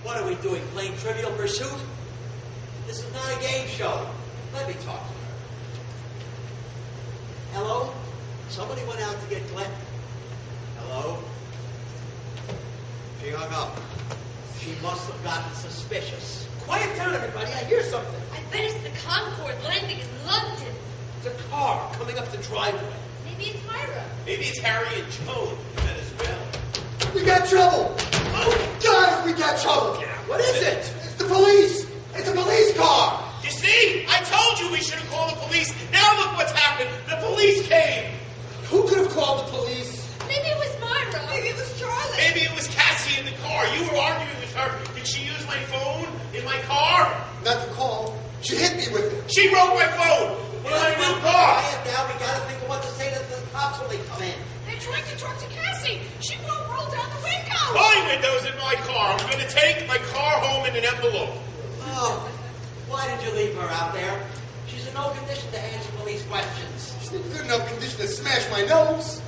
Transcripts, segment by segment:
What are we doing, playing Trivial Pursuit? This is not a game show. Let me talk to her. Hello? Somebody went out to get Glenn. Hello? She hung up. She must have gotten suspicious. Quiet down, everybody. I hear something. I bet it's the Concorde landing in London. It's a car coming up the driveway. Maybe it's Myra. Maybe it's Harry and Joan from Venezuela. We got trouble! Oh, guys, we got trouble! Yeah, what is it? It's the police! It's a police car! You see? I told you we should have called the police. Now look what's happened. The police came. Who could have called the police? Maybe it was Myra. Maybe it was Charlie. Maybe it was Cassie in the car. You were arguing with her. Did she use my phone in my car? Not the call. She hit me with it. She broke my phone. We're in a new car. Quiet down. We gotta think of what to say to the cops when they come in. They're trying to talk to Cassie. She won't roll down the window. My window's in my car. I'm going to take my car home in an envelope. Oh, why did you leave her out there? She's in no condition to answer police questions. She's in good enough condition to smash my nose.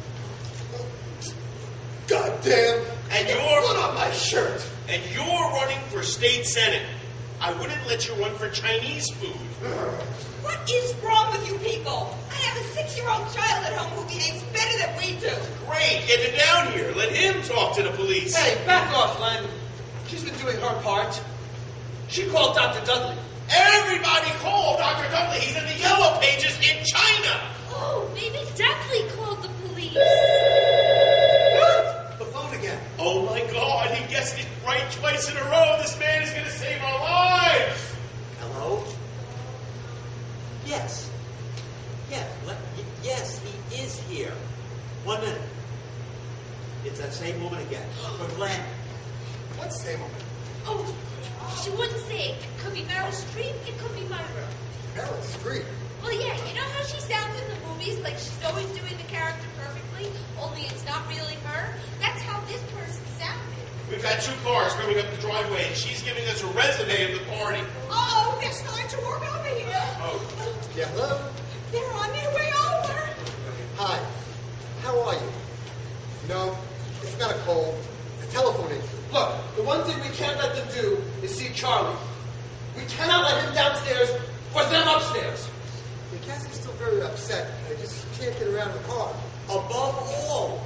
God damn. And Get you're blood on my shirt. And you're running for state senate. I wouldn't let you run for Chinese food. What is wrong with you people? I have a 6-year-old child at home who behaves better than we do. Great, get him down here. Let him talk to the police. Hey, back off, Len. She's been doing her part. She called Dr. Dudley. Everybody call Dr. Dudley. He's in the yellow pages in China. Oh, maybe Dudley called the police. The phone again. Oh my God, he guessed it right twice in a row. This man is going to save our lives. Hello? Yes. Yes, he is here. 1 minute. It's that same woman again. For Glenn. What same woman? Oh, she wouldn't say it. It could be Meryl Streep. It could be Myra. Meryl Streep. Well, yeah, you know how she sounds in the movies? Like she's always doing the character perfectly, only it's not really her? That's how this person sounded. We've got 2 cars coming up the driveway, and she's giving us a resume of the party. Uh-oh, they're starting to walk over here. Oh. Yeah, hello? They're on their way over. Hi. How are you? No, it's not a cold. It's a telephone injury. Look, the one thing we can't let them do is see Charlie. We cannot let him downstairs or them upstairs. Yeah, Cassie's still very upset. I just can't get around the car. Above all,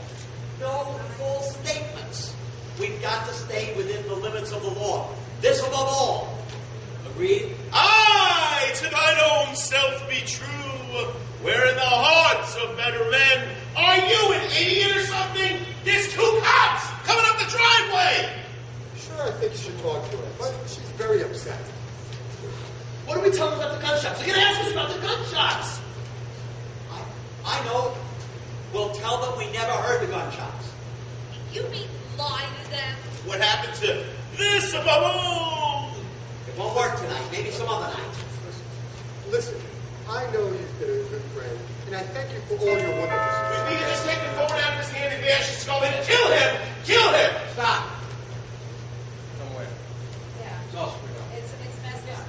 no false statements. We've got to stay within the limits of the law. This above all. Agreed? Aye, to thine own self be true, where in the hearts of better men. Are you an idiot or something? There's 2 cops coming up the driveway. Sure, I think you should talk to her, but she's very upset. What do we tell them about the gunshots? They're going to ask us about the gunshots. I know. We'll tell them we never heard the gunshots. You mean lie to them? What happened to this above all? It won't work tonight. Maybe some other night. Listen, I know you've been a good friend, and I thank you for all your wonderful If support. we could just take the phone out of his hand and bash his skull in and kill him! Kill him! Stop. Yeah. So screwed up. It's messed up.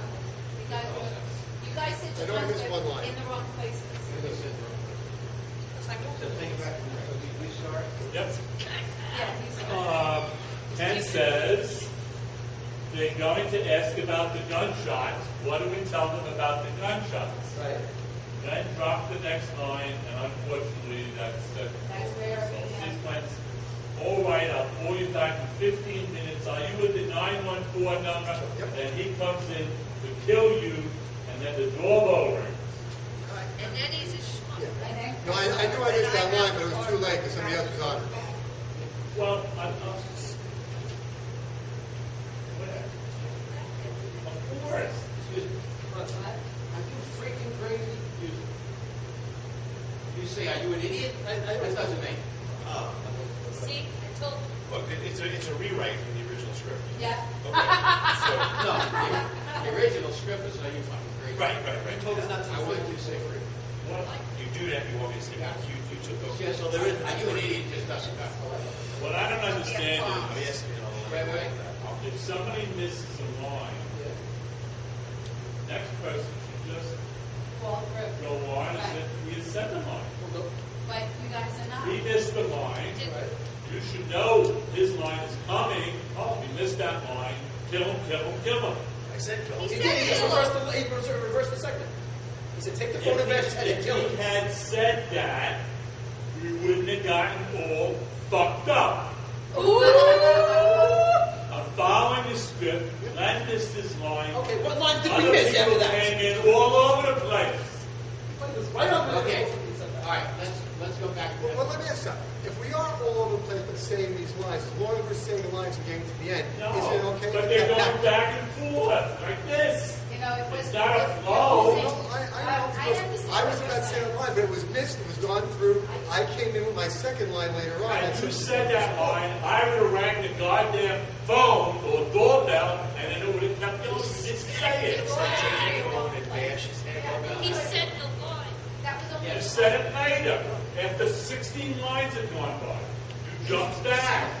You guys said I don't miss one line. in the wrong places. Yep. Yeah, Ken says they're going to ask about the gunshots. What do we tell them about the gunshots? Right. Then drop the next line, and unfortunately, that's That's where we sequence. All right, I'll call you back in 15 minutes. Are you with the 914 number? Yep. Then he comes in to kill you, and then the doorbell rings. And then he's a schmuck. Yeah. No, I knew I missed that line, but it was too late because somebody else was on it. Well, of course. Are you freaking crazy? You say, are you an idiot? That doesn't make. Oh. See, I told you. Look, it's a rewrite from the original script. Yeah. Okay. So, No, the original script is, are you fucking crazy? right. Told us not to I wanted you to say free. What? You do that, you obviously, you took over. Just, so there is, are you an idiot just doesn't got. What I don't understand Oh, yes, you know. Wait, wait. is, if somebody misses a line, next person should just Fall through. go on as if we had sent the line. But you guys are not. He missed the line. Did- You should know his line is coming. Oh, we missed that line. Kill him, kill him, kill him. I said kill him. He He said did. He just kill reversed the segment. He said take the phone and bash his head and If kill he him. had said that, we wouldn't have gotten all fucked up. I'm following the script. Glenn missed his line. Okay, what line did we Other miss people after that? came in all over the place. Right on the Okay. All right, let's go back to Well, that. let me ask something. If we are all over the place but saying these lines, as long as we're saying the lines and getting to the end, No, is it okay? but to they're get going back and forth like this. You know, it was. It's not a flow. No, I was about to say a line, but it was missed. It was gone through. I came in with my second line later on. And That's you it. said that line, I would have rang the goddamn phone or doorbell, and then it would have kept going. You didn't say it. Take the phone and bash his head. He said the line. That was only. You said it later, after 16 lines had gone by. You jumped back.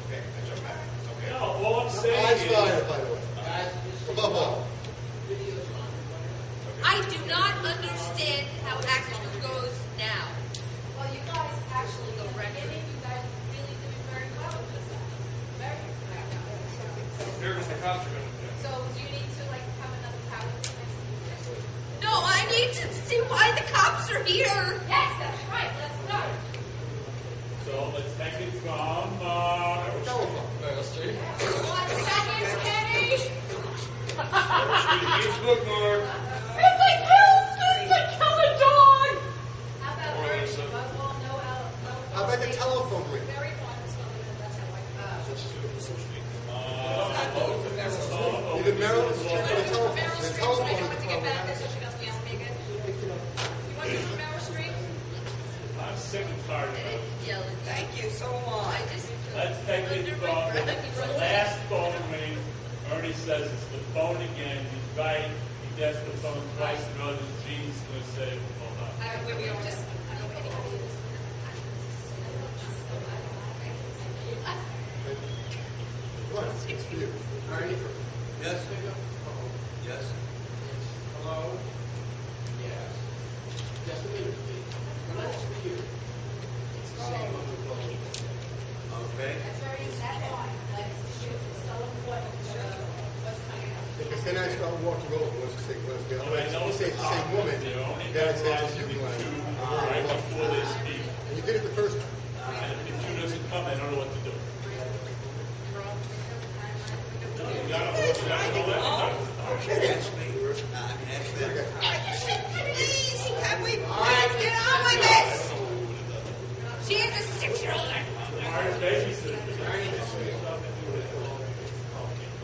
Okay, I jump back. Okay. No, all I'm I saying started, is, by the way. Guys, this is Above all. video's on. I do not understand how Act 2 goes now. Well, you guys actually, The in the record. beginning, you guys were really doing very well with this. Very well. There goes the cops are going to So do you need to like have another power next to you? No, I need to see why the cops are here. Yes, that's right. Let's start. so let's take it from, Telephone. Meryl Streep. 1 second, Kenny. It's good, Mark. It's a killer dog. How about Or Bernie? there's a- Well, no, How about the telephone ring? Very one. That's how Either Meryl or the telephone. The Meryl Streep's telephone making is one the to get back there problem. so she doesn't yell at me again. You want to do Meryl Streep? I'm sick and tired of it. Yelling. Thank you, so am I. I just. Let's take it from the last phone ring. Ernie says it's the phone again. He's right. He gets the phone twice. No, the G's going to say, hold on. I don't know where we are. Just. I don't know where anybody is. What? It's for you. Ernie? Yes? Pick up the phone. Yes. It's hello? Yes. Just a minute, please. Let's for you. It's the same on the phone. Okay. That's very, that's why. Like, it's so important to show what's coming up. Because then I start walking over once you say Glenn. But I know You say the same woman, They're only then I say it's memorizing you, the Glenn. cue right before they speak. And you did it the first time. And if the cue doesn't come, I don't know what to do. No, you gotta hold it down and let it go. Ask me. I mean, ask them. Please, can we please get on with this? She has a 6-year-old. Hard babysitter.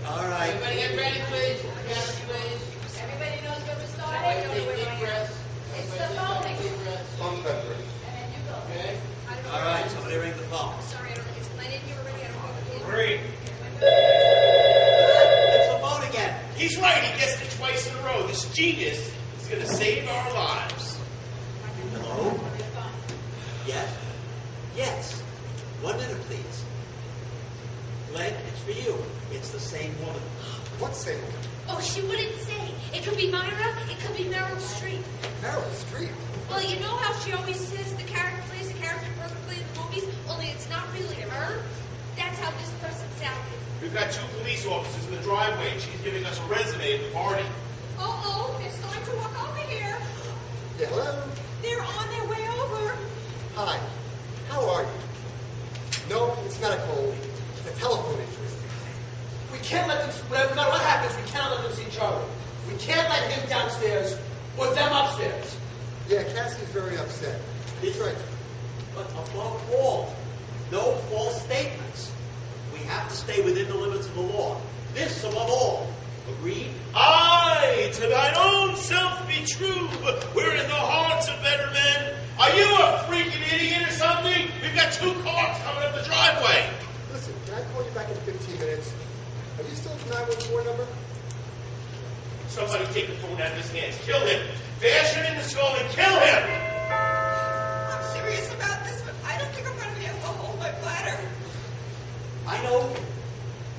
All right. Everybody get ready, please. Yes, please. Everybody knows where we're starting. Everybody You know take where deep we're going. breaths. It's the Everybody phone. take deep breaths. Pump that ring. And then you go. Okay? All right, somebody ring the phone. Sorry, I don't know. Is Glenn in here already? I don't know if he is. Great. It's the phone again. He's right. He guessed it twice in a row. This genius is going to save our lives. Hello? Yes? Yes. 1 minute, please. Glenn, it's for you. It's the same woman. What same woman? Oh, she wouldn't say. It could be Myra. It could be Meryl Streep. Meryl Streep. Well, you know how she always says the character plays the character perfectly in the movies, only it's not really her? That's how this person sounded. We've got 2 police officers in the driveway, and she's giving us a resume at the party. Uh-oh, it's time to walk over here. Yeah, hello? They're on their way over. Hi. How are you? No, it's not a cold. It's a telephone interest. We can't let them, no matter what happens, we cannot let them see Charlie. We can't let him downstairs or them upstairs. Yeah, Cassie's very upset. He's right. But above all, no false statements. We have to stay within the limits of the law. This above all. Agreed? Aye, to thine own self be true. We're in the hearts of better men. Are you a freaking idiot or something? We've got 2 cars coming up the driveway. Listen, can I call you back in 15 minutes? Are you still at the 914 number? Somebody take the phone out of his hands. Kill him. Bash him in the skull and kill him. I'm serious about this, but I don't think I'm going to be able to hold my bladder. I know.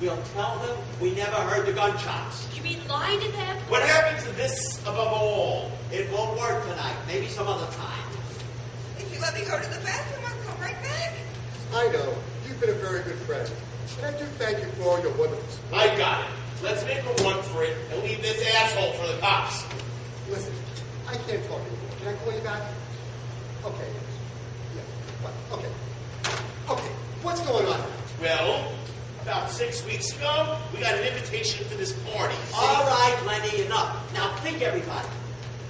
We'll tell them we never heard the gunshots. You mean lie to them? What happens to this above all? It won't work tonight. Maybe some other time. If you let me go to the bathroom, I'll come right back. I know. You've been a very good friend. And I do thank you for all your wonderful support. I got it. Let's make a run for it and leave this asshole for the cops. Listen, I can't talk anymore. Can I call you back? Okay. Yeah, fine. Okay. Okay, what's going on now? Well, about 6 weeks ago, we got an invitation to this party. All right, Lenny, enough. Now think, everybody.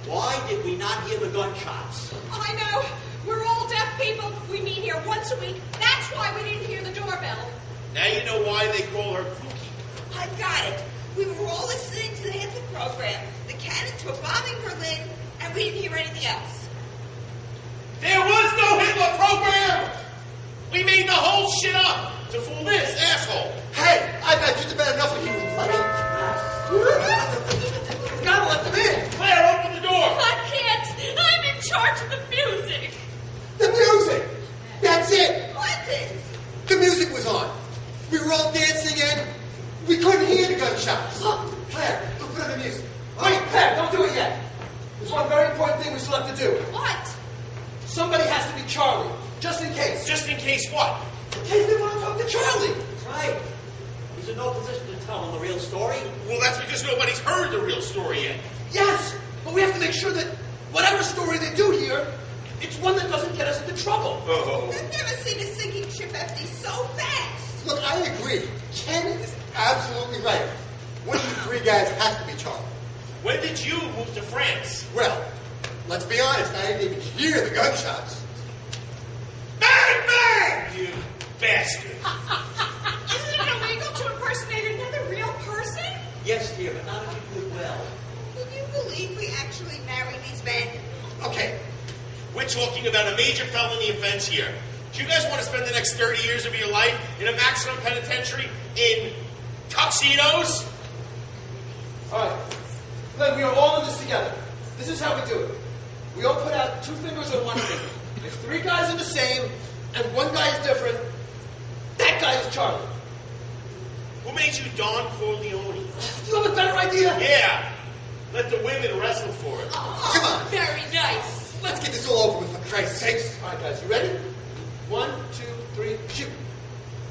Why did we not hear the gunshots? I know. We're all deaf people. We meet here once a week. That's why we didn't hear the doorbell. Now you know why they call her Kooky. I've got it. We were all listening to the Hitler program. The cannons were bombing Berlin, and we didn't hear anything else. There was no Hitler program! We made the whole shit up to fool this asshole. Hey, I've had just about enough of you, Lenny. Gotta let them in. Claire, open the door. I can't. I'm in charge of the music. The music. That's it. What is? The music was on. We were all dancing and we couldn't hear the gunshots. Claire, go put on the music. Wait, Claire, don't do it yet. There's one very important thing we still have to do. What? Somebody has to be Charlie, just in case. Just in case what? In case they want to talk to Charlie. That's right. He's in no position to tell them the real story. Well, that's because nobody's heard the real story yet. Yes, but we have to make sure that whatever story they do here, it's one that doesn't get us into trouble. Oh. I've never seen a sinking ship empty so fast. Look, I agree. Ken is absolutely right. One of you three guys has to be Charlie. When did you move to France? Well, let's be honest. I didn't even hear the gunshots. Bang, bang! You bastard. Isn't it illegal to impersonate another real person? Yes, dear, but not if you do it well. Can you believe we actually married these men? Okay. We're talking about a major felony offense here. Do you guys want to spend the next 30 years of your life in a maximum penitentiary in tuxedos? All right. Glenn, we are all in this together. This is how we do it. We all put out 2 fingers or 1 finger. If 3 guys are the same and 1 guy is different, that guy is Charlie. Who made you Don Corleone? Do you have a better idea? Yeah. Let the women wrestle for it. Come on. Very nice. Let's get this all over with, for Christ's sakes. All right, guys, you ready? 1, 2, 3, shoot.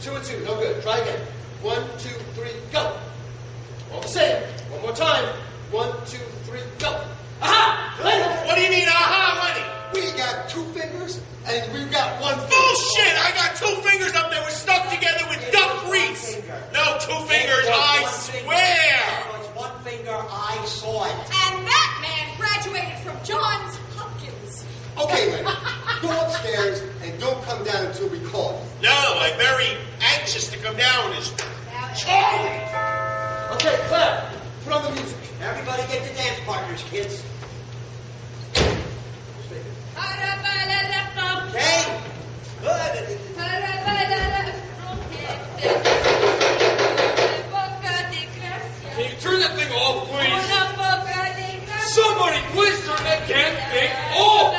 2 and 2, no good. Try again. 1, 2, 3, go. All the same. One more time. 1, 2, 3, go. Aha! Glenn! What do you mean, aha, Lenny? We got 2 fingers and we've got 1 finger. Bullshit! I got 2 fingers up there. We're stuck together with duck grease. No, 2 fingers, I swear. It's 1 finger, I saw it. And that man graduated from Johns Hopkins. Okay, Lenny. Go upstairs and don't come down until we call you. No, I'm very anxious to come down as Charlie. Okay, Claire, put on the music. Everybody get your dance partners, kids. Okay? Good. Can you turn that thing off, please? Somebody please turn that damn thing off!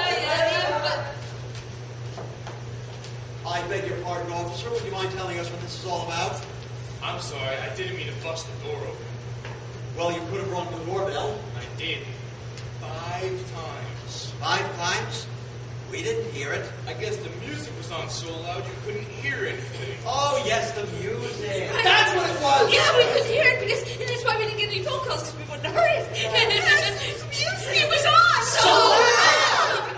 I beg your pardon, officer. Would you mind telling us what this is all about? I'm sorry, I didn't mean to bust the door open. Well, you could have rung the doorbell. I did. 5 times. 5 times? We didn't hear it. I guess the music was on so loud you couldn't hear anything. Oh, yes, the music. That's what it was. Yeah, we couldn't hear it because, and that's why we didn't get any phone calls because we wouldn't have heard it. It was on so loud.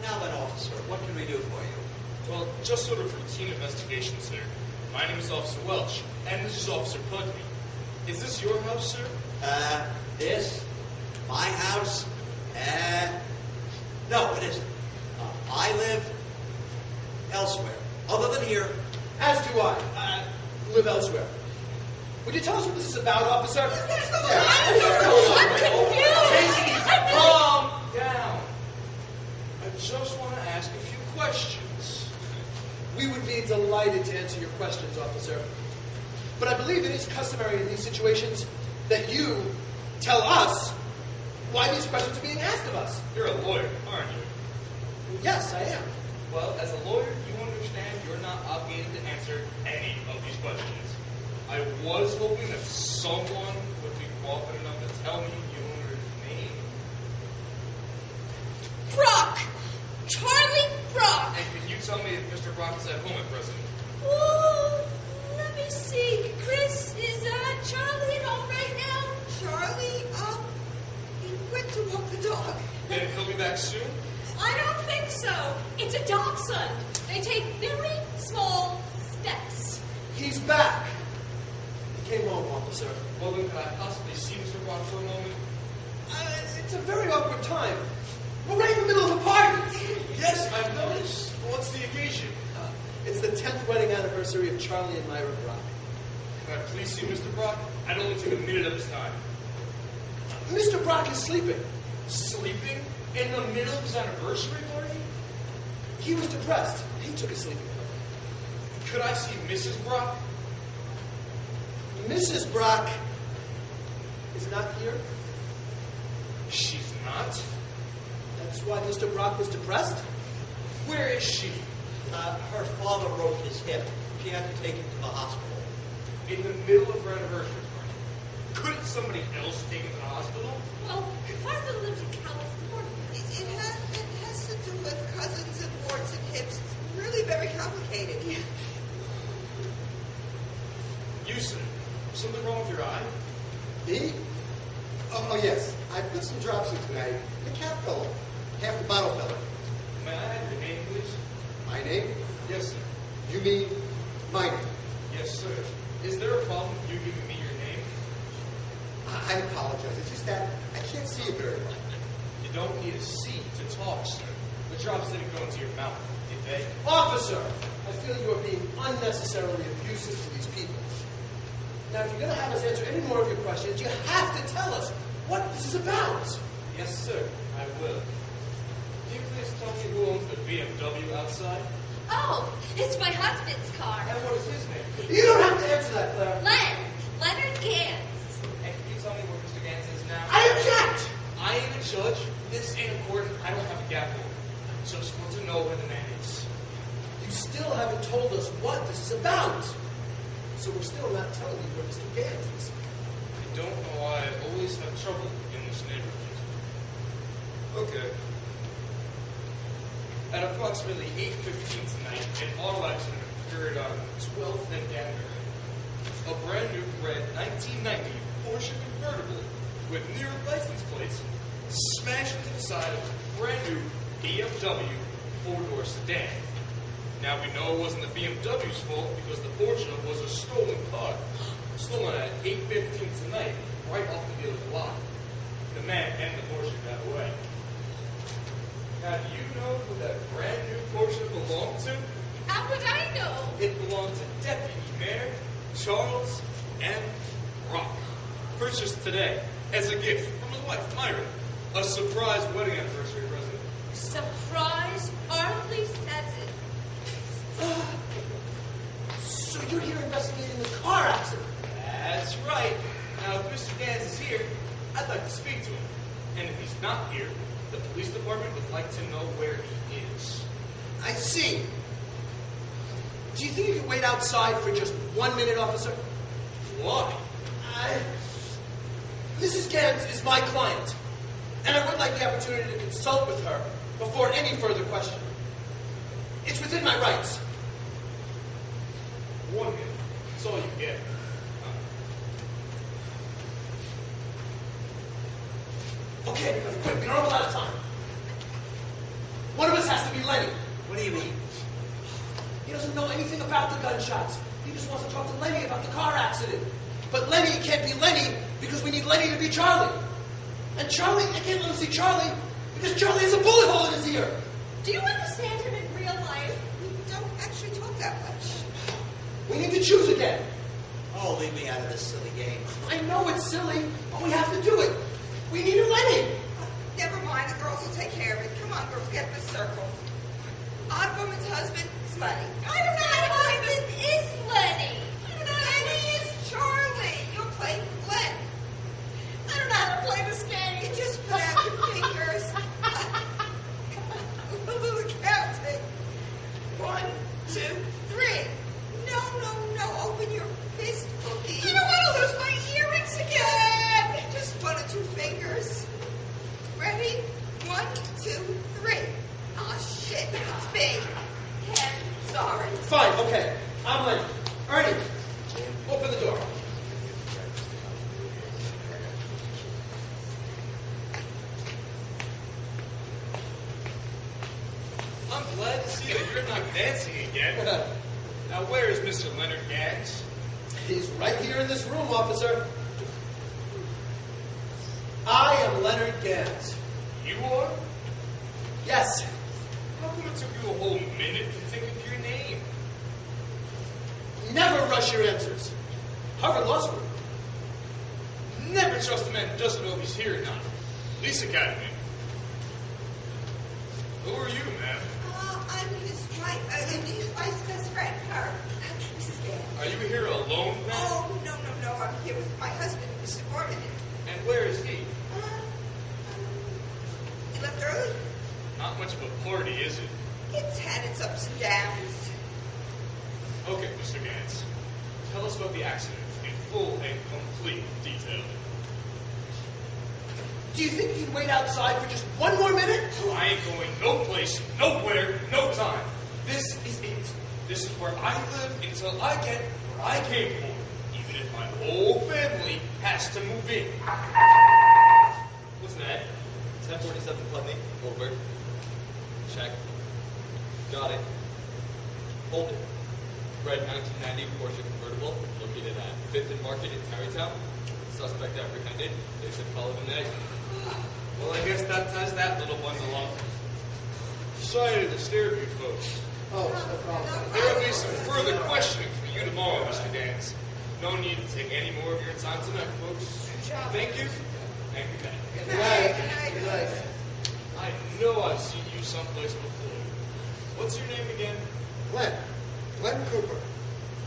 Now then, officer, what can we do for you? Well, just sort of routine investigation, sir. My name is Officer Welch, and this is Officer Putney. Is this your house, sir? This? My house? No, it isn't. I live elsewhere, other than here. As do I. Live elsewhere. Would you tell us what this is about, officer? I'm confused. Calm down. I just want to ask a few questions. We would be delighted to answer your questions, officer. But I believe it is customary in these situations that you tell us why these questions are being asked of us. You're a lawyer, aren't you? Yes, I am. Well, as a lawyer, you understand you're not obligated to answer any of these questions. I was hoping that someone would be qualified enough to tell me your name. Brock. Charlie Brock. And can you tell me if Mr. Brock is at home at present? me see. Chris, is Charlie at home right now? Charlie, he went to walk the dog. Then he'll be back soon? I don't think so. It's a dachshund. They take very small steps. He's back. He came home, officer. Well, then, can I possibly see Mr. Brock for a moment? It's a very awkward time. We're right in the middle of a party. Yes, I've noticed. What's the occasion? It's the 10th wedding anniversary of Charlie and Myra Brock. Can I please see Mr. Brock? I'd only take a minute of his time. Mr. Brock is sleeping. Sleeping? In the middle of his anniversary party? He was depressed. He took a sleeping pill. Could I see Mrs. Brock? Mrs. Brock is not here. She's not. That's why Mr. Brock was depressed? Where is she? Her father broke his hip. She had to take him to the hospital. In the middle of her anniversary party. Couldn't somebody else take him to the hospital? Well, her father lives in California. It has to do with cousins and warts and hips. It's really very complicated. You, sir. Something wrong with your eye? Me? Oh, yes. I put some drops in tonight. The cap fell off. Half the bottle fell off. May I have your name, please? My name? Yes, sir. You mean my name? Yes, sir. Is there a problem with you giving me your name? I apologize. It's just that I can't see you very well. You don't need a seat to talk, sir. The drops didn't go into your mouth, did they? Officer, I feel you are being unnecessarily abusive to these people. Now, if you're going to have us answer any more of your questions, you have to tell us what this is about. Yes, sir. I will. Can you please tell me who owns the BMW outside? Oh, it's my husband's car. And what is his name? You don't have to answer that, Claire. Leonard Gans. And can you tell me where Mr. Gans is now? I object! I am a judge. This ain't a court. I don't have a gavel. I just want to know where the man is. You still haven't told us what this is about. So we're still not telling you where Mr. Gans is. I don't know why I always have trouble in this neighborhood. Okay. At approximately 8:15 tonight, an auto accident occurred on 12th and Danbury. A brand new red 1990 Porsche convertible with near license plates smashed into the side of a brand new BMW four-door sedan. Now we know it wasn't the BMW's fault because the Porsche was a stolen car. Stolen at 8:15 tonight, right off the dealer's lot. The man and the Porsche got away. Now, do you know who that brand new Porsche belonged to? How would I know? It belonged to Deputy Mayor Charles M. Brock. Purchased today as a gift from his wife, Myra. A surprise wedding anniversary present. Surprise hardly says it. So you're here investigating the car accident? That's right. Now, if Mr. Gans is here, I'd like to speak to him. And if he's not here, the police department would like to know where he is. I see. Do you think you could wait outside for just 1 minute, officer? Why? Mrs. Gans is my client, and I would like the opportunity to consult with her before any further question. It's within my rights. 1 minute. That's all you get. Okay, we gotta quit. We don't have a lot of time. One of us has to be Lenny. What do you mean? He doesn't know anything about the gunshots. He just wants to talk to Lenny about the car accident. But Lenny can't be Lenny because we need Lenny to be Charlie. And Charlie, I can't let him see Charlie because Charlie has a bullet hole in his ear. Do you understand him in real life? We don't actually talk that much. We need to choose again. Oh, leave me out of this silly game. I know it's silly, but we have to do it. We need a Lenny. Never mind, the girls will take care of it. Come on, girls, get in the circle. Odd woman's husband is Lenny. I don't know how to play this. Is Lenny. Lenny is Charlie. You'll play Glenn. I don't know how to play this game. You just put out your fingers. A little counting. 1, 2, 3. No. Open your fist, Cookie. I don't want to lose my earrings again. Just 1 or 2 fingers. Ready? 1, 2, 3. Ah, shit. It's me. Ken, sorry. Fine, okay. glad to see that you're not dancing again. Now, where is Mr. Leonard Gans? He's right here in this room, officer. I am Leonard Gans. You are? Yes. How come it took you a whole minute to think of your name? Never rush your answers. Harvard Law School. Never trust a man who doesn't know if he's here or not. Police Academy. Who are you, ma'am? I'm his wife. His wife's best friend, her. Mrs. Dan. Are you here alone, ma'am? Oh, no. I'm here with my husband, Mr. Gorman. And where is he? He left early. Not much of a party, is it? It's had its ups and downs. Okay, Mr. Gans. Tell us about the accident in full and complete detail. Do you think you'd wait outside for just one more minute? I ain't going no place, nowhere, no time. This is it. This is where I live until I get where I came from. Even if my whole family has to move in. What's that? 1047 Putney. Over. Check. Got it. Hold it. Red 1990 Porsche convertible located at 5th and Market in Tarrytown. Suspect apprehended. They said call it an egg. Well, I guess that ties that little bundle up. Sorry to disturb you folks. Oh, no problem. There will be some further questioning for you tomorrow, Mr. Gans. No need to take any more of your time tonight, folks. Thank you, and good night. Good night. Good night. I know I've seen you someplace before. What's your name again? Glenn Cooper.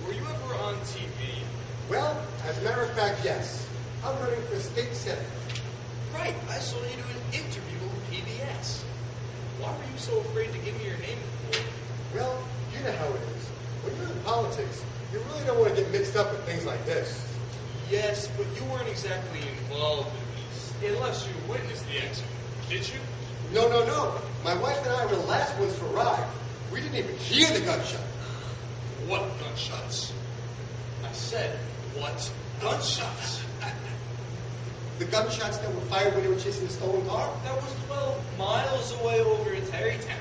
Were you ever on TV? Well, as a matter of fact, yes. I'm running for state senator. Right, I saw you do an interview on PBS. Why were you so afraid to give me your name before? Well, you know how it is. When you're in politics, you really don't want to get mixed up with things like this. Yes, but you weren't exactly involved in these, unless you witnessed the accident. Did you? No. My wife and I were the last ones to arrive. We didn't even hear the gunshot. What gunshots? I said, what gunshots? The gunshots that were fired when they were chasing the stolen car? That was 12 miles away over in Tarrytown.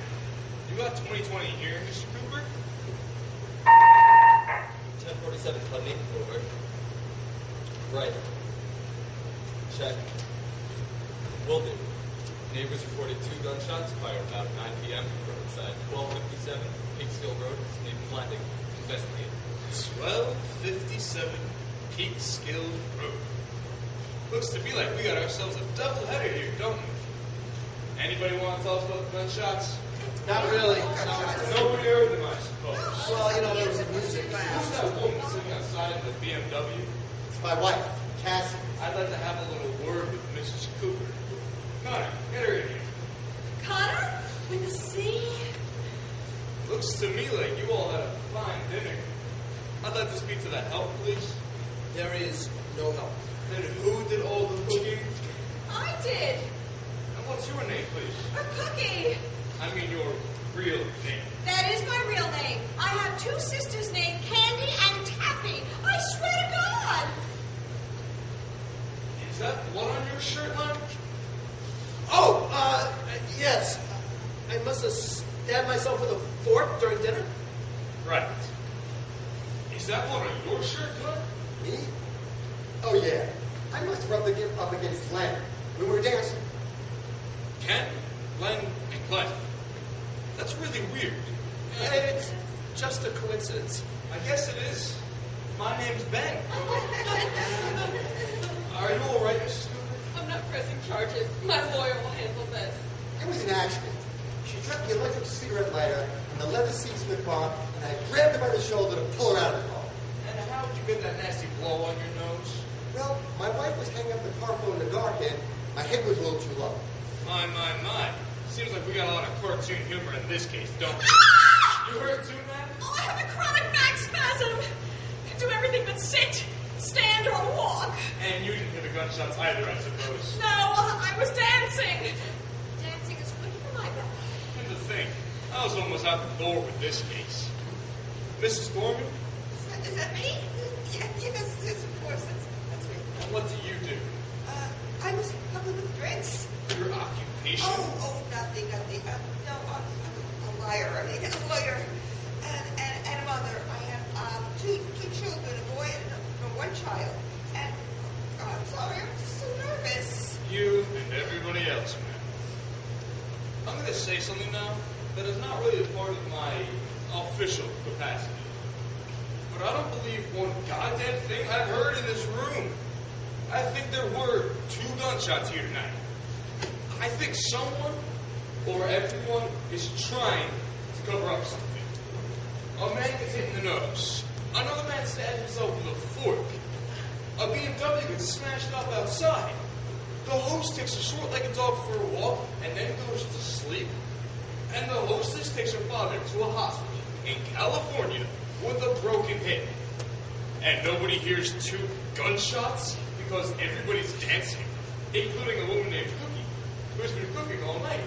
You got 20/20 here, Mr. Cooper? 1047 Putney. Over. Right. Check. Will do. Neighbors reported 2 gunshots fired about 9 p.m. roadside 1257 Peekskill Road, Stevens Landing. Investigate. 1257 Peekskill Road. Looks to me like we got ourselves a doubleheader here, don't we? Anybody want to tell us about the gunshots? Not really. Nobody heard them, I suppose. Well, there was music. Who's that woman sitting outside in the BMW? It's my wife, Cassie. I'd like to have a little word with Mrs. Cooper. Connor, get her in here. Connor? With a C? Looks to me like you all had a fine dinner. I'd like to speak to the help, please. There is no help. Then who did all the cooking? I did. And what's your name, please? A cookie. I mean your real name. That is my real name. I have 2 sisters named Candy and Taffy. I swear to God. Is that blood on your shirt, Len? Oh, yes. I must have stabbed myself with a fork during dinner. Right. Is that blood on your shirt, Glenn? Me? Oh, yeah. I must have rubbed up against Glenn when we were dancing. Ken, Len, and Glenn. That's really weird. It's just a coincidence. I guess it is. My name's Ben. Are you all right, Mrs. Cooper? I'm not pressing charges. My lawyer will handle this. It was an accident. She dropped the electric cigarette lighter in the leather seats in the car, and I grabbed her by the shoulder to pull her out of the car. And how did you get that nasty blow on your nose? Well, my wife was hanging up the car phone in the dark, and my head was a little too low. My. Seems like we got a lot of cartoon humor in this case, don't we? You heard too, man? Oh, I have a chronic back spasm. Can do everything but sit, stand, or walk. And you didn't hear the gunshots either, I suppose. No, I was dancing. Dancing is good for my back. And to think, I was almost out the door with this case. Mrs. Gorman, Is that me? Yes, of course. That's me. and what do you do? I was helping with drinks. Your occupation? Oh, nothing. No, I'm a liar. I mean, child. And I'm sorry, I'm just so nervous. You and everybody else, man. I'm going to say something now that is not really a part of my official capacity. But I don't believe one goddamn thing I've heard in this room. I think there were 2 gunshots here tonight. I think someone or everyone is trying to cover up something. A man gets hit in the nose. Another man stabs himself with a fork. A BMW gets smashed up outside. The host takes a short-legged dog for a walk and then goes to sleep. And the hostess takes her father to a hospital in California with a broken hip. And nobody hears 2 gunshots because everybody's dancing, including a woman named Cookie, who's been cooking all night,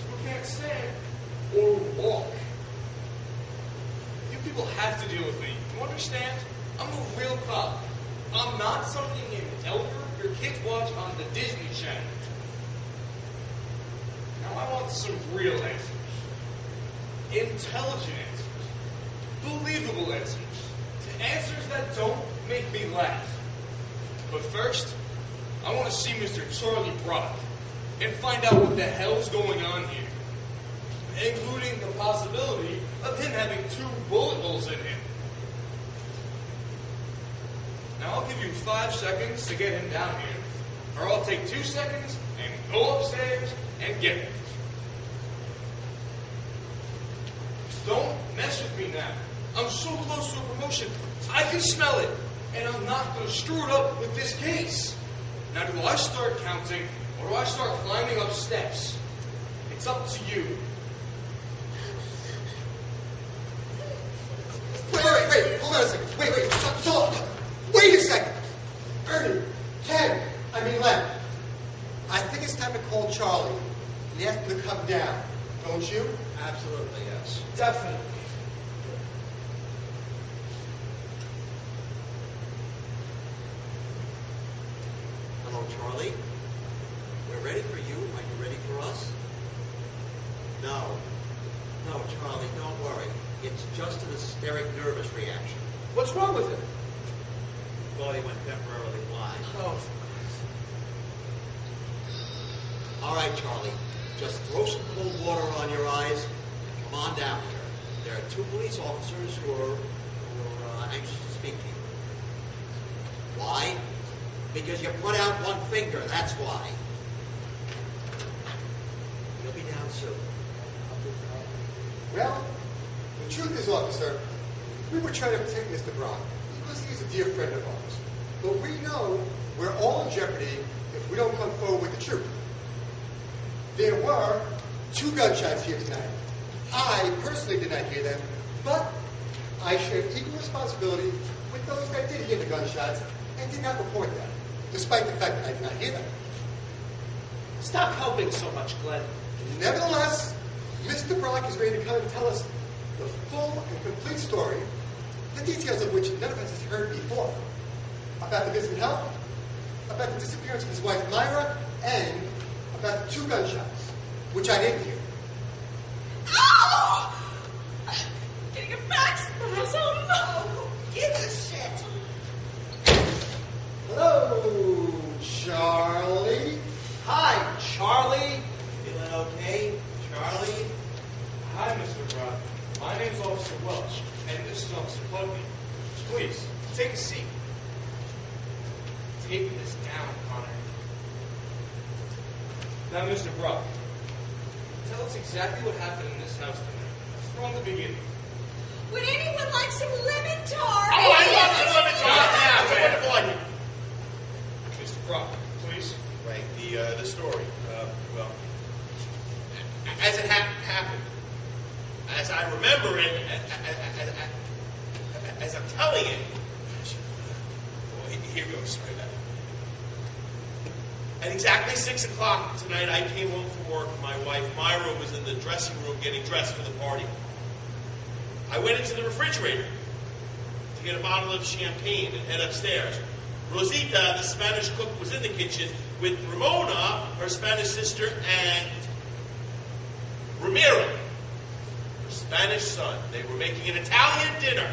who can't stand or walk. You people have to deal with me. You understand? I'm a real cop. I'm not something in Elder your kids watch on the Disney Channel. Now I want some real answers. Intelligent answers. Believable answers. To answers that don't make me laugh. But first, I want to see Mr. Charlie Brock and find out what the hell's going on here, including the possibility of him having 2 bullet holes in him. Now I'll give you 5 seconds to get him down here, or I'll take 2 seconds and go upstairs and get him. Don't mess with me now. I'm so close to a promotion. I can smell it, and I'm not going to screw it up with this case. Now, do I start counting, or do I start climbing up steps? It's up to you. Wait, hold on a second. Wait, stop. Wait a second. Ernie, Ken, Len. I think it's time to call Charlie and ask him to come down. Don't you? Absolutely, yes. Definitely. Hello, Charlie. We're ready for you. Are you ready for us? No, Charlie, don't worry. It's just an hysteric nervous reaction. What's wrong with him? Thought he went temporarily blind. Oh. All right, Charlie. Just throw some cold water on your eyes and come on down here. There are 2 police officers who are anxious to speak to you. Why? Because you put out 1 finger, that's why. You'll be down soon. Well, the truth is, officer, we were trying to protect Mr. Brock because he's a dear friend of ours. But we know we're all in jeopardy if we don't come forward with the truth. There were 2 gunshots here tonight. I personally did not hear them, but I share equal responsibility with those that did hear the gunshots and did not report them, despite the fact that I did not hear them. Stop helping so much, Glenn. Nevertheless, Mr. Brock is ready to come and tell us the full and complete story, the details of which none of us has heard before. About the missing help, about the disappearance of his wife Myra, and about the 2 gunshots, which I didn't hear. Oh! Getting a back spasm. Oh, who gives a shit? Hello, Charlie. Hi, Charlie. Feeling okay, Charlie? Hi, Mr. Brock. My name's Officer Welch, and this is Officer Putney. Please, take a seat. Take this down, Connor. Now, Mr. Brock, tell us exactly what happened in this house tonight, from the beginning. Would anyone like some lemon tart? Oh, I love this lemon tart! Yeah, it's a wonderful idea. Mr. Brock, please. Right, the story. Well, as it happened, as I remember it, as I'm telling it, here goes. Sorry about that. At exactly 6 o'clock tonight, I came home from work. My wife Myra was in the dressing room getting dressed for the party. I went into the refrigerator to get a bottle of champagne and head upstairs. Rosita, the Spanish cook, was in the kitchen with Ramona, her Spanish sister, and Ramiro, her Spanish son. They were making an Italian dinner.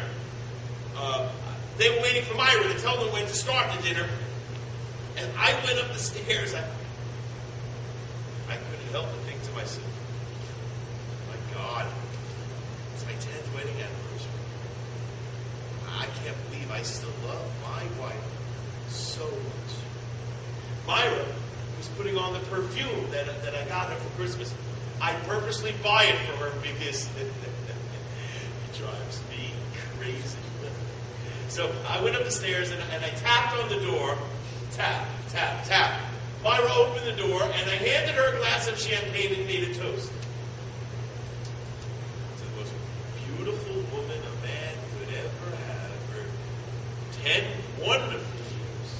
They were waiting for Myra to tell them when to start the dinner. And I went up the stairs. I couldn't help but think to myself, my God, it's my 10th wedding anniversary. I can't believe I still love my wife so much. Myra was putting on the perfume that I got her for Christmas. I purposely buy it for her because it drives me crazy. So I went up the stairs and I tapped on the door. Tap, tap, tap. Myra opened the door and I handed her a glass of champagne and made a toast. To the most beautiful woman a man could ever have for 10 wonderful years.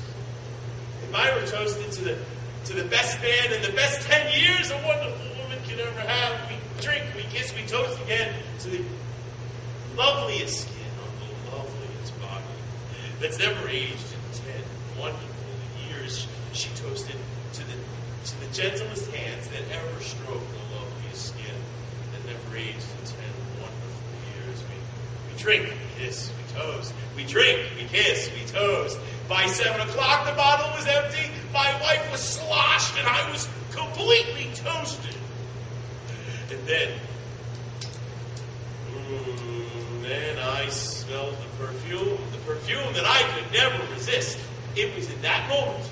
And Myra toasted to the best man in the best 10 years a wonderful woman could ever have. We drink, we kiss, we toast again to the loveliest skin on the loveliest body that's never aged in 10 wonderful years. She toasted to the gentlest hands that ever stroked the loveliest skin that never aged in 10 wonderful years. We drink, we kiss, we toast. We drink, we kiss, we toast. By 7 o'clock, the bottle was empty. My wife was sloshed, and I was completely toasted. And then I smelled the perfume that I could never resist. It was in that moment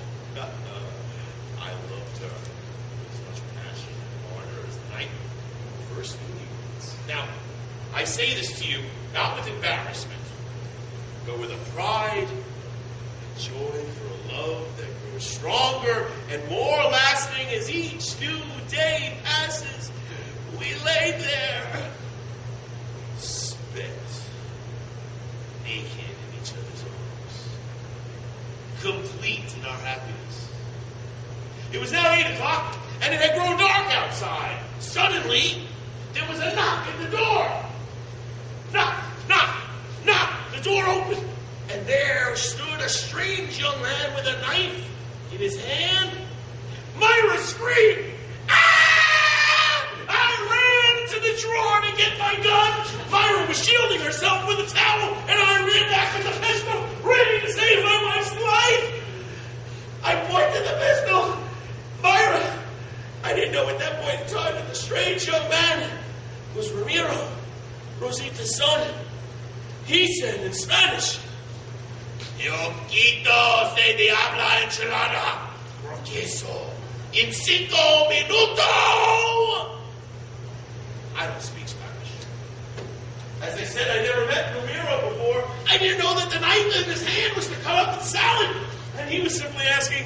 I loved her with as much passion and ardor as the night we first knew. Now, I say this to you not with embarrassment, but with a pride and joy for a love that grows stronger and more lasting as each new day passes. We lay there, spent, naked in each other's arms, complete in our happiness. It was now 8 o'clock, and it had grown dark outside. Suddenly, there was a knock at the door. Knock, knock, knock. The door opened, and there stood a strange young man with a knife in his hand. Myra screamed. Ah! I ran to the drawer to get my gun. Myra was shielding herself with a towel, and I ran back with the pistol, ready to save my wife's life. I pointed the pistol. Myra, I didn't know at that point in time that the strange young man was Ramiro, Rosita's son. He said in Spanish, Yo quito se diabla enchilada, queso, in 5 minutos. I don't speak Spanish. As I said, I never met Ramiro before. I didn't know that the knife in his hand was to cut up the salad. And he was simply asking,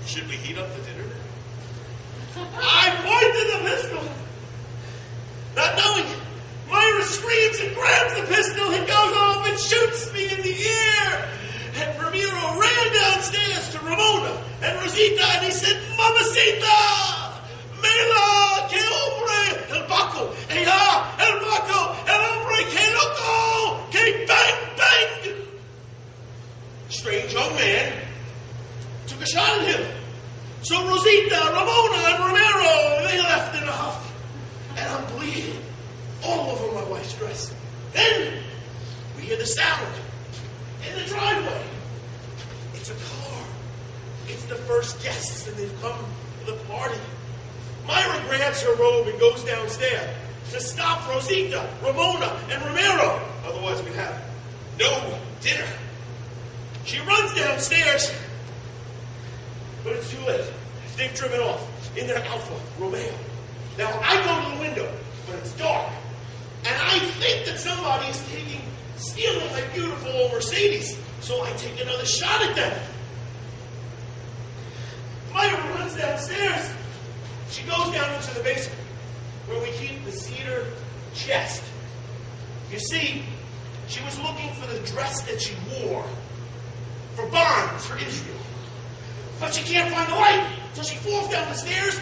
should we heat up the dinner? I pointed the pistol. Not knowing, Myra screams and grabs the pistol and goes off and shoots me in the air. And Ramiro ran downstairs to Ramona and Rosita and he said, Mamacita! Mela, que hombre, el Baco, ella, el Baco, el hombre, que loco, que bang, bang. Strange young man took a shot at him. So Rosita, Ramona, and Romero, they left in a huff. And I'm bleeding all over my wife's dress. Then we hear the sound in the driveway. It's a car. It's the first guests, and they've come for the party. Myra grabs her robe and goes downstairs to stop Rosita, Ramona, and Romero. Otherwise, we have no dinner. She runs downstairs, but it's too late. They've driven off in their Alfa Romeo. Now, I go to the window, but it's dark. And I think that somebody is stealing my beautiful old Mercedes. So I take another shot at them. Myra runs downstairs. She goes down into the basement where we keep the cedar chest. You see, she was looking for the dress that she wore for bonds for Israel. But she can't find the light, so she falls down the stairs